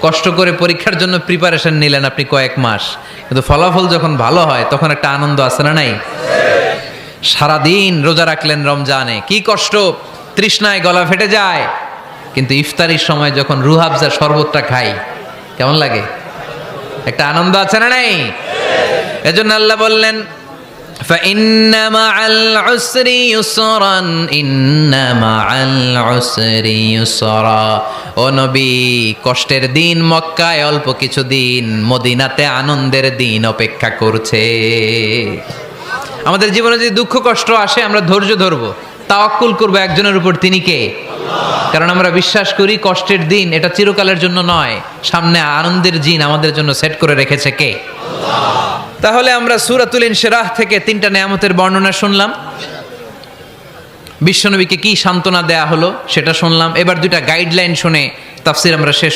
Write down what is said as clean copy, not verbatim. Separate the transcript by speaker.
Speaker 1: কষ্ট করে পরীক্ষার জন্য প্রিপারেশন নিলেন আপনি কয়েক মাস, কিন্তু ফলাফল যখন ভালো হয় তখন একটা আনন্দ আছে না নাই? সারাদিন রোজা রাখলেন রমজানে, কি কষ্ট, তৃষ্ণায় গলা ফেটে যায়, কিন্তু ইফতারির সময় যখন রুহাবজা শরবতটা খাই কেমন লাগে? একটা আনন্দ আছে না নাই? এজন্য আল্লাহ বললেন فَإِنَّ مَعَ الْعُسْرِ يُسْرًا إِنَّ مَعَ الْعُسْرِ يُسْرًا। ও নবী, কষ্টের দিন মক্কায় অল্প কিছু দিন, মদিনাতে আনন্দের দিন অপেক্ষা করছে। আমাদের জীবনে যদি দুঃখ কষ্ট আসে আমরা ধৈর্য ধরবো, তাওয়াক্কুল করবো একজনের উপর, তিনি কে? কারণ আমরা বিশ্বাস করি কষ্টের দিন এটা চিরকালের জন্য নয়, সামনে আনন্দের দিন আমাদের জন্য সেট করে রেখেছে কে? তাহলে আমরা সূরাতুল ইনশিরাহ থেকে 3টা নেয়ামতের বর্ণনা শুনলাম, বিশ্বনবীকে কি সান্ত্বনা দেয়া হলো সেটা শুনলাম। এবার 2টা গাইডলাইন শুনে তাফসীর আমরা শেষ